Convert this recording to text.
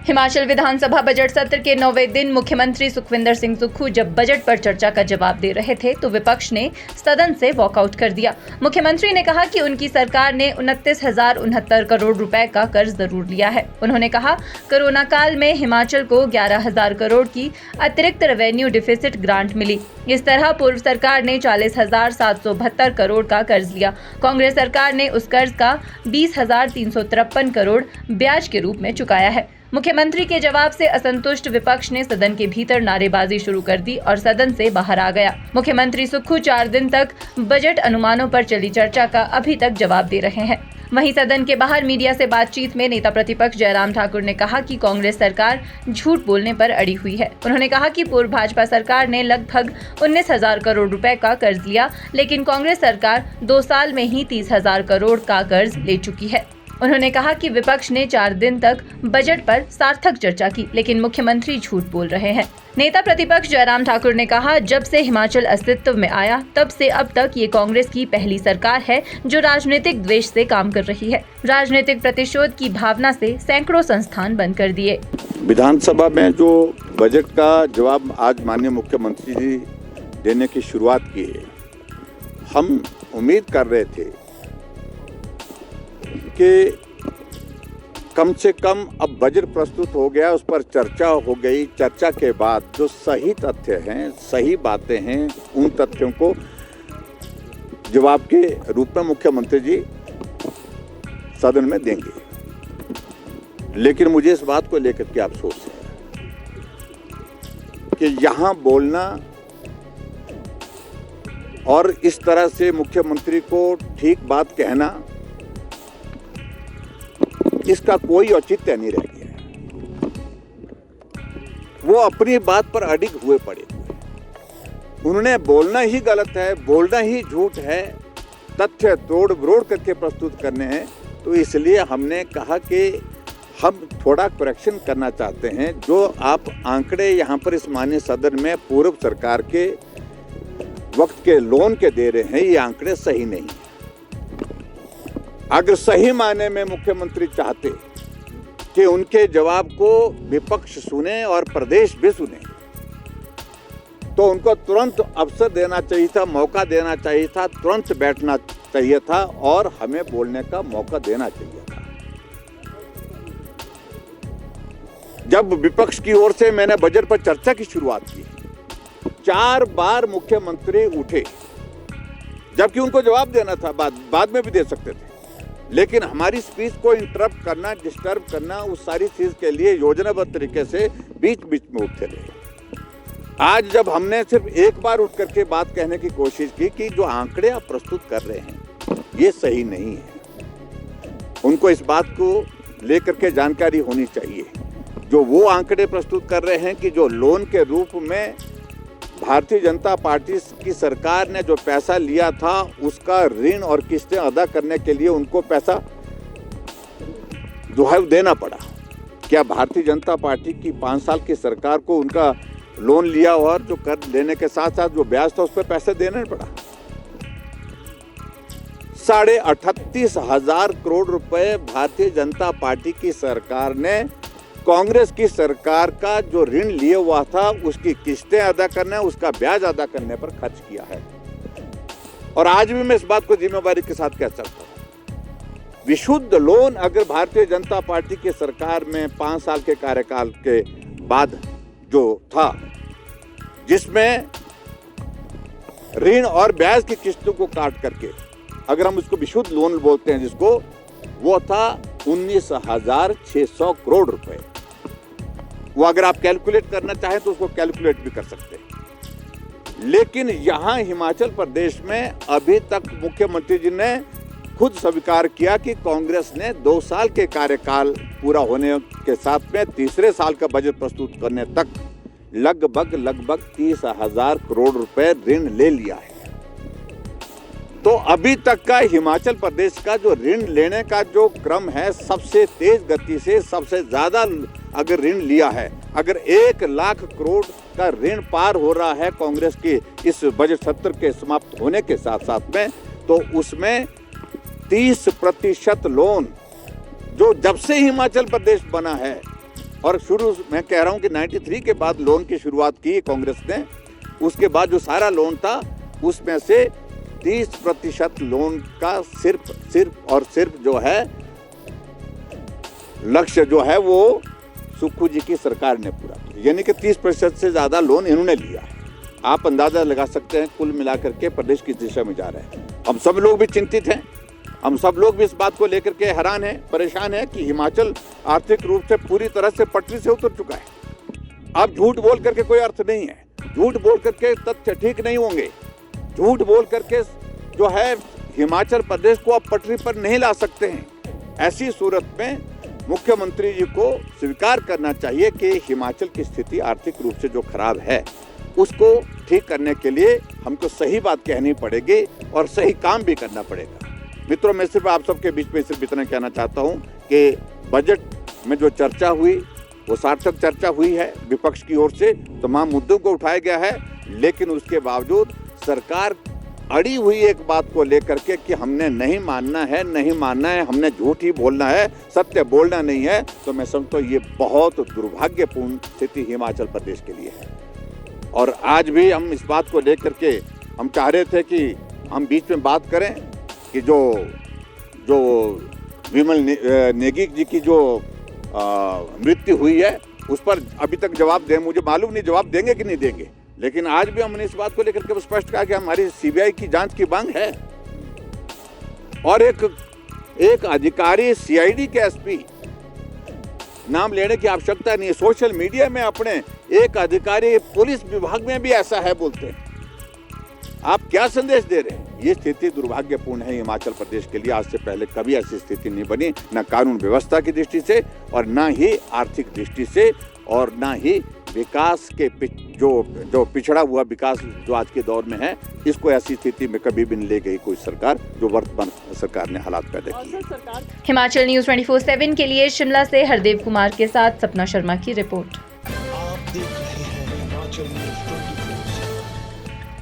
हिमाचल विधानसभा budget सत्र के 9वें दिन मुख्यमंत्री सुखविंदर सिंह सुक्खू जब बजट पर चर्चा का जवाब दे रहे थे तो विपक्ष ने सदन से वॉकआउट कर दिया। मुख्यमंत्री ने कहा कि उनकी सरकार ने 29,069 करोड़ रुपए का कर्ज जरूर लिया है। उन्होंने कहा, कोरोना काल में हिमाचल को 11,000 करोड़ की अतिरिक्त रेवेन्यू डिफिसिट ग्रांट मिली। इस तरह पूर्व सरकार ने 40,772 करोड़ का कर्ज लिया। कांग्रेस सरकार ने उस कर्ज का 20,353 करोड़ ब्याज के रूप में चुकाया है। मुख्यमंत्री के जवाब से असंतुष्ट विपक्ष ने सदन के भीतर नारेबाजी शुरू कर दी और सदन से बाहर आ गया। मुख्यमंत्री सुक्खू 4 दिन तक बजट अनुमानों पर चली चर्चा का अभी तक जवाब दे रहे हैं। वहीं सदन के बाहर मीडिया से बातचीत में नेता प्रतिपक्ष जयराम ठाकुर ने कहा कि कांग्रेस सरकार झूठ बोलने पर अड़ी हुई है। उन्होंने कहा कि पूर्व भाजपा सरकार ने लगभग 19,000 करोड़ रुपए का कर्ज लिया, लेकिन कांग्रेस सरकार 2 साल में ही 30,000 करोड़ का कर्ज ले चुकी है। उन्होंने कहा कि विपक्ष ने 4 दिन तक बजट पर सार्थक चर्चा की, लेकिन मुख्यमंत्री झूठ बोल रहे हैं। नेता प्रतिपक्ष जयराम ठाकुर ने कहा, जब से हिमाचल अस्तित्व में आया तब से अब तक ये कांग्रेस की पहली सरकार है जो राजनीतिक द्वेष से काम कर रही है। राजनीतिक प्रतिशोध की भावना से सैकड़ों संस्थान बंद कर दिए। विधानसभा में जो बजट का जवाब आज माननीय मुख्यमंत्री जी देने की शुरुआत की है, हम उम्मीद कर रहे थे कि कम से कम अब बजट प्रस्तुत हो गया, उस पर चर्चा हो गई। चर्चा के बाद जो सही तथ्य हैं, सही बातें हैं, उन तथ्यों को जवाब के रूप में मुख्यमंत्री जी सदन में देंगे। लेकिन मुझे इस बात को लेकर के अफसोस है कि यहाँ बोलना और इस तरह से मुख्यमंत्री को ठीक बात कहना, इसका कोई औचित्य नहीं रह गया है। वो अपनी बात पर अडिग हुए पड़े। उन्होंने बोलना ही गलत है, बोलना ही झूठ है, तथ्य तोड़ मरोड़ करके प्रस्तुत करने हैं। तो इसलिए हमने कहा कि हम थोड़ा करेक्शन करना चाहते हैं। जो आप आंकड़े यहाँ पर इस माननीय सदन में पूर्व सरकार के वक्त के लोन के दे रहे हैं, ये आंकड़े सही नहीं है। अगर सही मायने में मुख्यमंत्री चाहते कि उनके जवाब को विपक्ष सुने और प्रदेश भी सुने, तो उनको तुरंत अवसर देना चाहिए था, मौका देना चाहिए था, तुरंत बैठना चाहिए था और हमें बोलने का मौका देना चाहिए था। जब विपक्ष की ओर से मैंने बजट पर चर्चा की शुरुआत की, 4 बार मुख्यमंत्री उठे, जबकि उनको जवाब देना था, बाद में भी दे सकते थे। लेकिन हमारी स्पीच को इंटरप्ट करना, डिस्टर्ब करना, उस सारी चीज के लिए योजनाबद्ध तरीके से बीच बीच में उठते रहे। आज जब हमने सिर्फ एक बार उठ करके बात कहने की कोशिश की कि जो आंकड़े आप प्रस्तुत कर रहे हैं ये सही नहीं है, उनको इस बात को लेकर के जानकारी होनी चाहिए। जो वो आंकड़े प्रस्तुत कर रहे हैं कि जो लोन के रूप में भारतीय जनता पार्टी की सरकार ने जो पैसा लिया था, उसका ऋण और किस्तें अदा करने के लिए उनको पैसा जो है देना पड़ा। क्या भारतीय जनता पार्टी की 5 साल की सरकार को उनका लोन लिया और जो कर्ज लेने के साथ साथ जो ब्याज था उस पर पैसे देना पड़ा? 38,500 करोड़ रुपए भारतीय जनता पार्टी की सरकार ने कांग्रेस की सरकार का जो ऋण लिए हुआ था उसकी किस्तें अदा करने, उसका ब्याज अदा करने पर खर्च किया है। और आज भी मैं इस बात को जिम्मेदारी के साथ कह सकता हूं, विशुद्ध लोन अगर भारतीय जनता पार्टी की सरकार में 5 साल के कार्यकाल के बाद जो था, जिसमें ऋण और ब्याज की किस्तों को काट करके अगर हम उसको विशुद्ध लोन बोलते हैं जिसको, वो था 19,600 करोड़ रुपए। वो अगर आप कैलकुलेट करना चाहें तो उसको कैलकुलेट भी कर सकते हैं। लेकिन यहां हिमाचल प्रदेश में अभी तक मुख्यमंत्री जी ने खुद स्वीकार किया कि कांग्रेस ने 2 साल के कार्यकाल पूरा होने के साथ में तीसरे साल का बजट प्रस्तुत करने तक लगभग 30,000 करोड़ रुपए ऋण ले लिया है। तो अभी तक का हिमाचल प्रदेश का जो ऋण लेने का जो क्रम है, सबसे तेज गति से सबसे ज्यादा अगर ऋण लिया है, अगर 1 लाख करोड़ का ऋण पार हो रहा है कांग्रेस की इस बजट सत्र के समाप्त होने के साथ साथ में, तो उसमें 30% लोन जो जब से हिमाचल प्रदेश बना है और शुरू मैं कह रहा हूं कि 93 के बाद लोन की शुरुआत की कांग्रेस ने। उसके बाद जो सारा लोन था उसमें से 30% लोन का सिर्फ जो है लक्ष्य जो है वो सुक्खू जी की सरकार ने पूरा किया, यानी कि 30% से ज्यादा लोन इन्होंने लिया है। आप अंदाजा लगा सकते हैं कुल मिलाकर के प्रदेश की दिशा में जा रहे हैं। हम सब लोग भी चिंतित हैं, हम सब लोग भी इस बात को लेकर के हैरान हैं, परेशान हैं कि हिमाचल आर्थिक रूप से पूरी तरह से पटरी से उतर चुका है। अब झूठ बोल करके कोई अर्थ नहीं है, झूठ बोल करके तथ्य ठीक नहीं होंगे, झूठ बोल करके जो है हिमाचल प्रदेश को अब पटरी पर नहीं ला सकते हैं। ऐसी सूरत में मुख्यमंत्री जी को स्वीकार करना चाहिए कि हिमाचल की स्थिति आर्थिक रूप से जो खराब है उसको ठीक करने के लिए हमको सही बात कहनी पड़ेगी और सही काम भी करना पड़ेगा। मित्रों, मैं सिर्फ आप सबके बीच में सिर्फ इतना कहना चाहता हूं कि बजट में जो चर्चा हुई वो सार्थक चर्चा हुई है। विपक्ष की ओर से तमाम मुद्दों को उठाया गया है, लेकिन उसके बावजूद सरकार अड़ी हुई एक बात को लेकर के कि हमने नहीं मानना है, हमने झूठ ही बोलना है, सत्य बोलना नहीं है, तो मैं समझता हूँ ये बहुत दुर्भाग्यपूर्ण स्थिति हिमाचल प्रदेश के लिए है। और आज भी हम इस बात को लेकर के हम चाह रहे थे कि हम बीच में बात करें कि जो विमल नेगी जी की जो मृत्यु हुई है उस पर अभी तक जवाब दें, मुझे मालूम नहीं जवाब देंगे कि नहीं देंगे, लेकिन आज भी हमने इस बात को लेकर के स्पष्ट कहा कि हमारी सीबीआई की जांच की मांग है। और एक अधिकारी सीआईडी के एसपी नाम लेने की आवश्यकता नहीं है, सोशल मीडिया में अपने एक अधिकारी पुलिस विभाग में भी ऐसा है बोलते हैं। आप क्या संदेश दे रहे हैं? ये स्थिति दुर्भाग्यपूर्ण है हिमाचल प्रदेश के लिए। आज से पहले कभी ऐसी स्थिति नहीं बनी, न कानून व्यवस्था की दृष्टि से और न ही आर्थिक दृष्टि से और न ही विकास के जो पिछड़ा हुआ विकास जो आज के दौर में है, इसको ऐसी स्थिति में कभी भी नहीं ले गई कोई सरकार जो वर्तमान सरकार ने हालात पैदा किए। हिमाचल न्यूज़ 24/7 के लिए शिमला से हरदेव कुमार के साथ सपना शर्मा की रिपोर्ट। आप देख रहे हैं हिमाचल न्यूज़ 24।